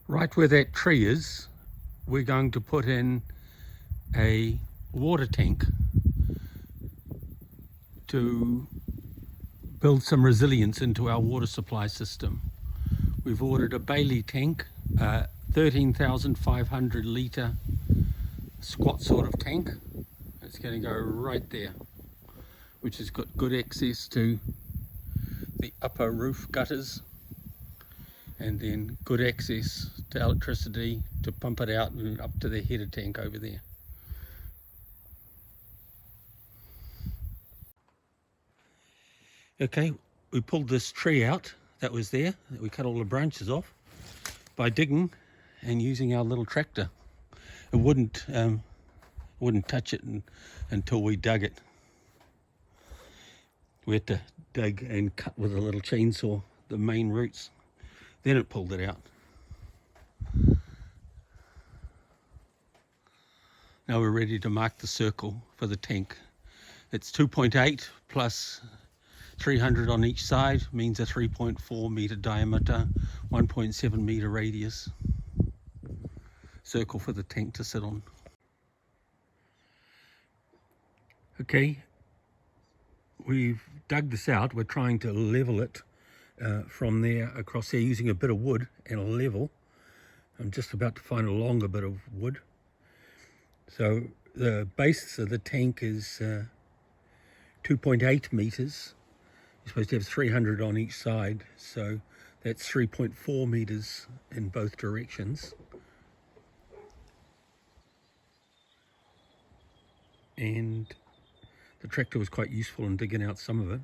Right where that tree is, we're going to put in a water tank to build some resilience into our water supply system. We've ordered a Bailey tank, a 13,500 litre squat sort of tank. It's going to go right there, which has got good access to the upper roof gutters and then good access to electricity to pump it out and up to the header tank over there. Okay, we pulled this tree out that was there, that we cut all the branches off by digging and using our little tractor. It wouldn't touch it until we dug it. We had to dig and cut with a little chainsaw the main roots. Then it pulled it out. Now we're ready to mark the circle for the tank. It's 2.8 plus 300 on each side, means a 3.4 metre diameter, 1.7 metre radius circle for the tank to sit on. Okay, we've dug this out. We're trying to level it from there across there using a bit of wood and a level. I'm just about to find a longer bit of wood. So the base of the tank is 2.8 metres. You're supposed to have 300 on each side, so that's 3.4 metres in both directions. And the tractor was quite useful in digging out some of it.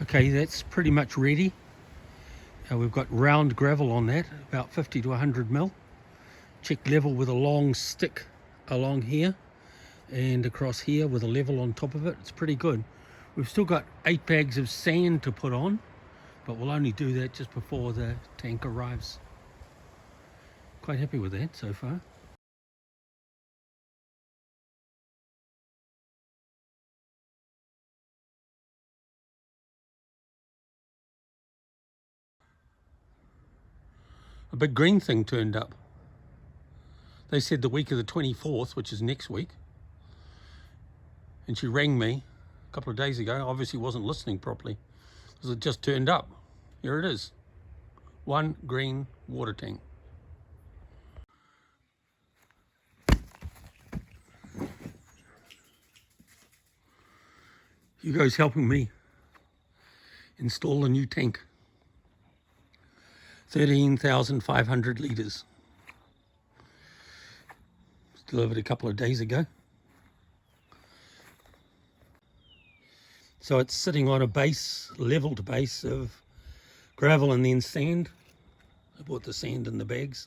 Okay, that's pretty much ready. We've got round gravel on that, about 50 to 100 mil. Check level with a long stick along here and across here with a level on top of it. It's pretty good. We've still got 8 bags of sand to put on, but we'll only do that just before the tank arrives. Quite happy with that so far. A big green thing turned up. They said the week of the 24th, which is next week. And she rang me a couple of days ago. Obviously wasn't listening properly because it just turned up. Here it is. One green water tank. Hugo's helping me install a new tank. 13,500 litres. Delivered a couple of days ago. So it's sitting on a base, leveled base of gravel and then sand. I bought the sand in the bags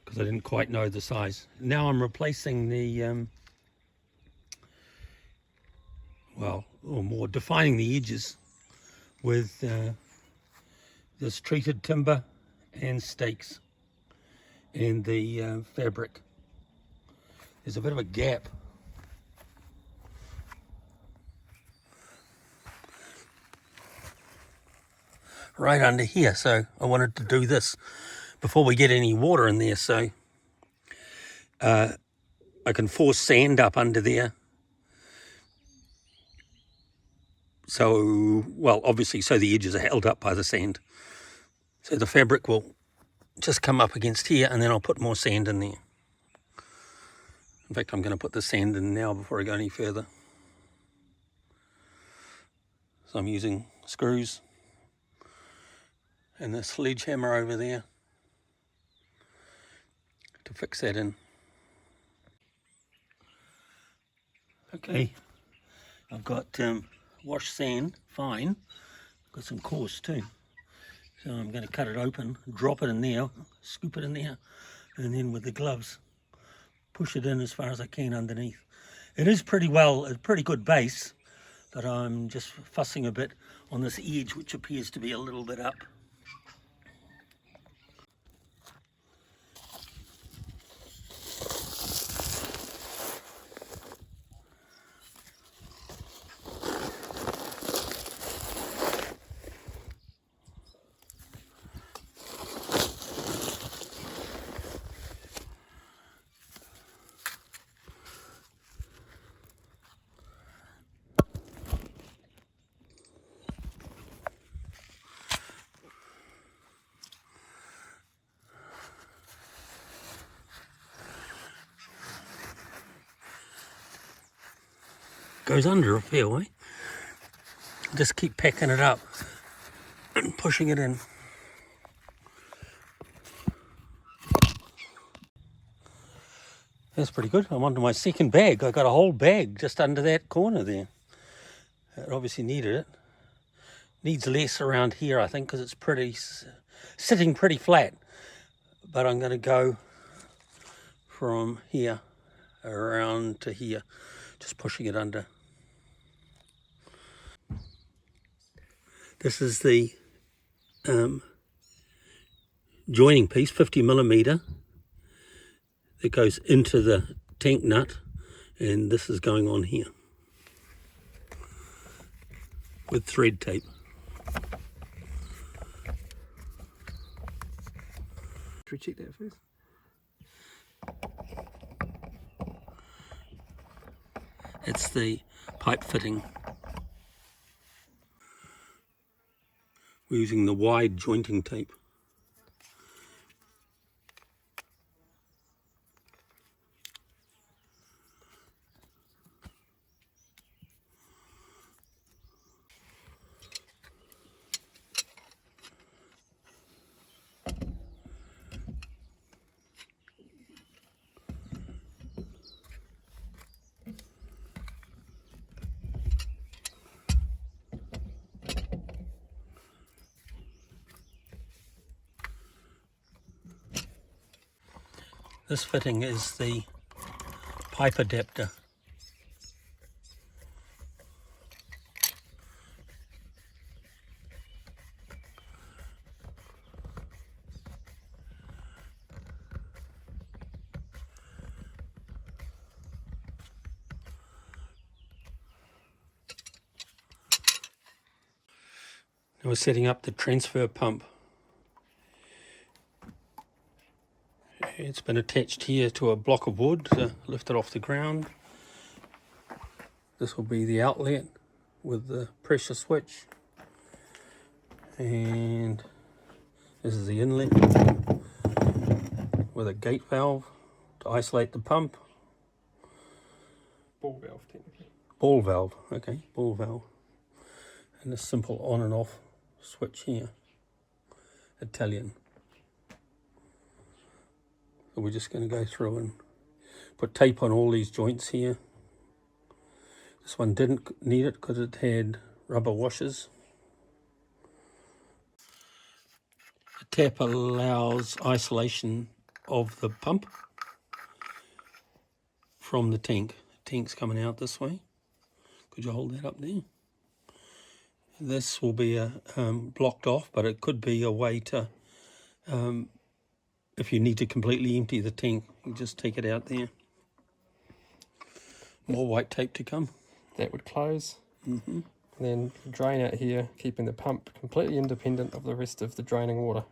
because I didn't quite know the size. Now I'm replacing the, more defining the edges with this treated timber and stakes and the fabric. There's a bit of a gap. Right under here, so I wanted to do this before we get any water in there, so I can force sand up under there. So, well, obviously, so the edges are held up by the sand. So the fabric will just come up against here, and then I'll put more sand in there. In fact, I'm going to put the sand in now before I go any further. So I'm using screws and the sledgehammer over there to fix that in. Okay, I've got washed sand, fine. Got some coarse too. So I'm going to cut it open, drop it in there, scoop it in there, and then with the gloves, push it in as far as I can underneath. It is pretty a pretty good base, but I'm just fussing a bit on this edge, which appears to be a little bit up. Goes under a fair way. Just keep packing it up and pushing it in. That's pretty good. I'm onto my second bag. I got a whole bag just under that corner there. It obviously needed it. Needs less around here, I think, because it's sitting pretty flat. But I'm going to go from here around to here, just pushing it under. This is the joining piece, 50mm, that goes into the tank nut, and this is going on here with thread tape. Should we check that first? It's the pipe fitting. We're using the wide jointing tape. This fitting is the pipe adapter. Now we're setting up the transfer pump. It's been attached here to a block of wood to lift it off the ground. This will be the outlet with the pressure switch, and this is the inlet with a gate valve to isolate the pump. Ball valve, technically. Ball valve, okay, ball valve. And a simple on and off switch here, Italian. So we're just going to go through and put tape on all these joints here. This one didn't need it because it had rubber washers. The tap allows isolation of the pump from the tank. The tank's coming out this way. Could you hold that up there? This will be blocked off, but it could be a way to, if you need to completely empty the tank, you just take it out there. More white tape to come. That would close. And then drain out here, keeping the pump completely independent of the rest of the draining water.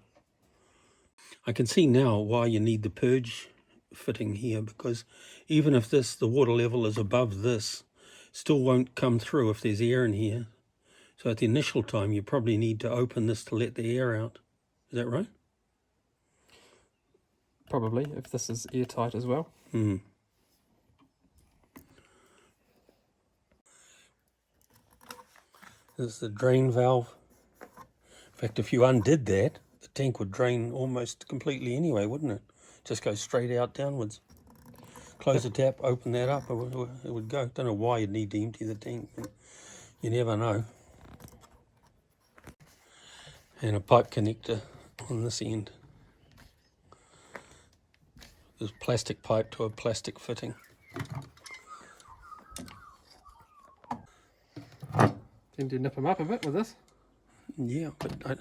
I can see now why you need the purge fitting here, because even if the water level is above this, still won't come through if there's air in here. So at the initial time, you probably need to open this to let the air out. Is that right? Probably, if this is airtight as well. There's the drain valve. In fact, if you undid that, the tank would drain almost completely anyway, wouldn't it? Just go straight out downwards. Close the tap, open that up, it would go. Don't know why you'd need to empty the tank, but you never know. And a pipe connector on this end. There's plastic pipe to a plastic fitting. Seem to nip them up a bit with this. Yeah, but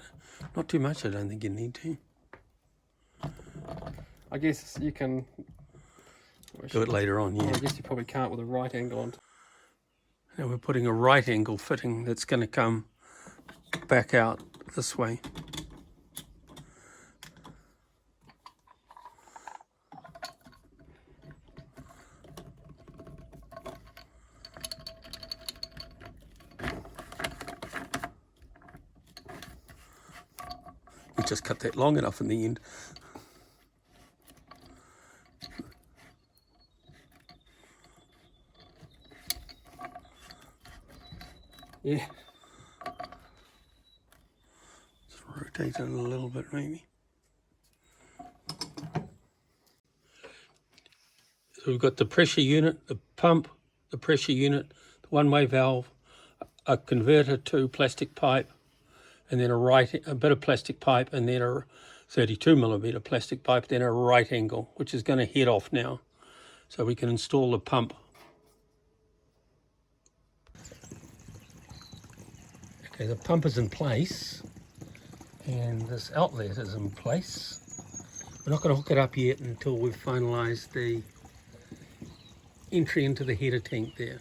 not too much, I don't think you need to. I guess you can Do it later on, yeah. I guess you probably can't with a right angle on. Now we're putting a right angle fitting that's going to come back out this way. We just cut that long enough in the end. Yeah. Just rotate it a little bit maybe. So we've got the pressure unit, the pump, the pressure unit, the one-way valve, a converter to plastic pipe, and then a bit of plastic pipe, and then a 32mm plastic pipe, then a right angle, which is going to head off now. So we can install the pump. Okay, the pump is in place and this outlet is in place. We're not going to hook it up yet until we've finalised the entry into the header tank there.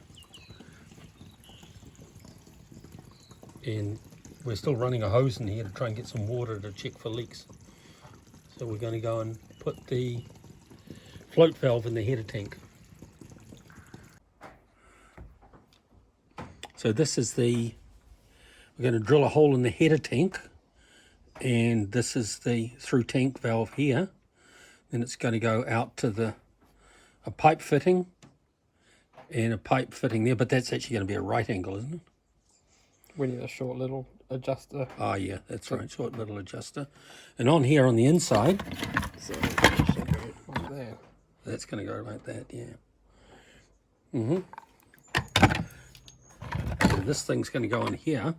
And we're still running a hose in here to try and get some water to check for leaks. So we're going to go and put the float valve in the header tank. So this is we're going to drill a hole in the header tank, and this is the through tank valve here. Then it's going to go out to a pipe fitting and a pipe fitting there, but that's actually going to be a right angle, isn't it? We need a short little adjuster. Oh yeah, that's right, short little adjuster. And on here on the inside, So it should go like there. that's going to go like that, yeah. So this thing's going to go in here,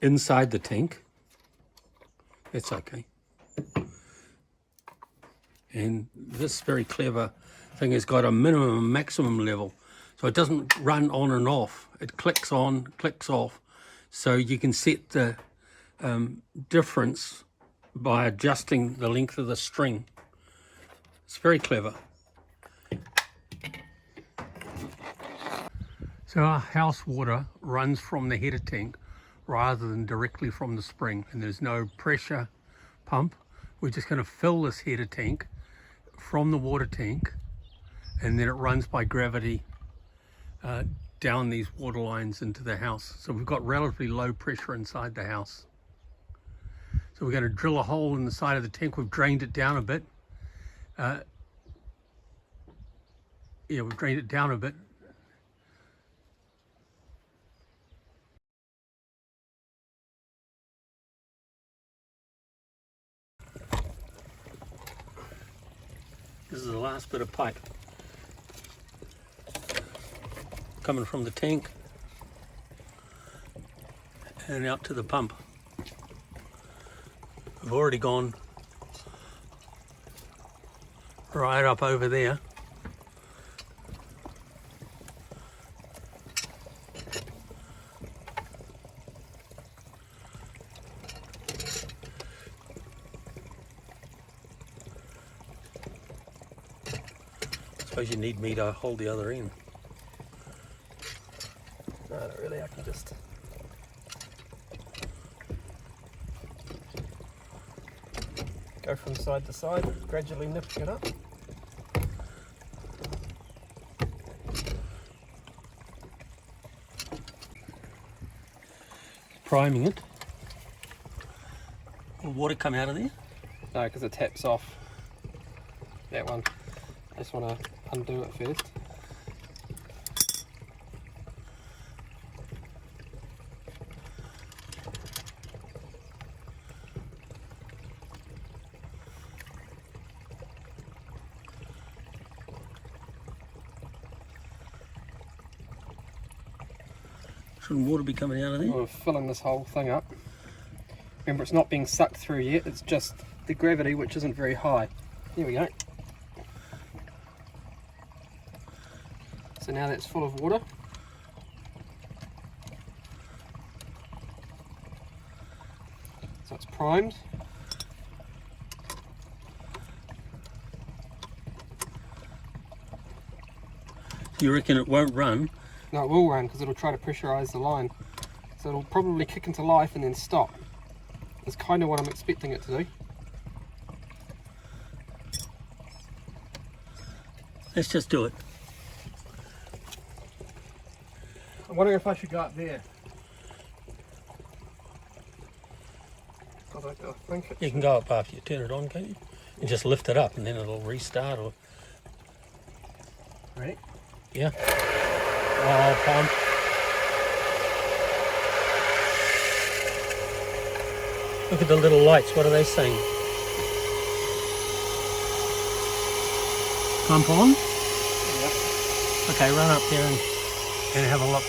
inside the tank. That's okay. And this very clever thing has got a minimum and maximum level. So it doesn't run on and off. It clicks on, clicks off. So you can set the difference by adjusting the length of the string. It's very clever. So our house water runs from the header tank rather than directly from the spring, and there's no pressure pump. We're just going to fill this header tank from the water tank, and then it runs by gravity down these water lines into the house. So we've got relatively low pressure inside the house. So we're going to drill a hole in the side of the tank. We've drained it down a bit. We've drained it down a bit. This is the last bit of pipe coming from the tank and out to the pump. We've already gone right up over there. I suppose you need me to hold the other end. No, not really. I can just. Go from side to side, gradually nipping it up. Priming it. Will water come out of there? No, because it taps off. That one. I just want to undo it first. Shouldn't water be coming out of there? I'm filling this whole thing up. Remember, it's not being sucked through yet, it's just the gravity, which isn't very high. There we go. So now that's full of water. So it's primed. You reckon it won't run? No, it will run because it'll try to pressurize the line. So it'll probably kick into life and then stop. That's kind of what I'm expecting it to do. Let's just do it. I'm wondering if I should go up there. I think You can go up after you turn it on, can't you? And just lift it up and then it'll restart. Or Ready? yeah. Oh, pump. Look at the little lights. What are they saying? Pump on? Yep. Okay, run up there and have a look.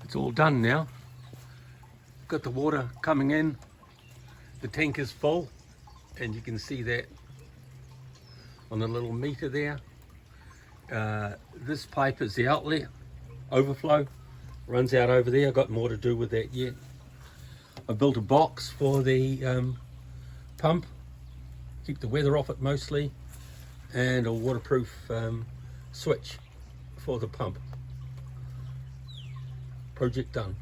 It's all done now. Got the water coming in. The tank is full, and you can see that on the little meter there. This pipe is the outlet, overflow, runs out over there. I've got more to do with that yet. I built a box for the pump, keep the weather off it mostly, and a waterproof switch for the pump. Project done.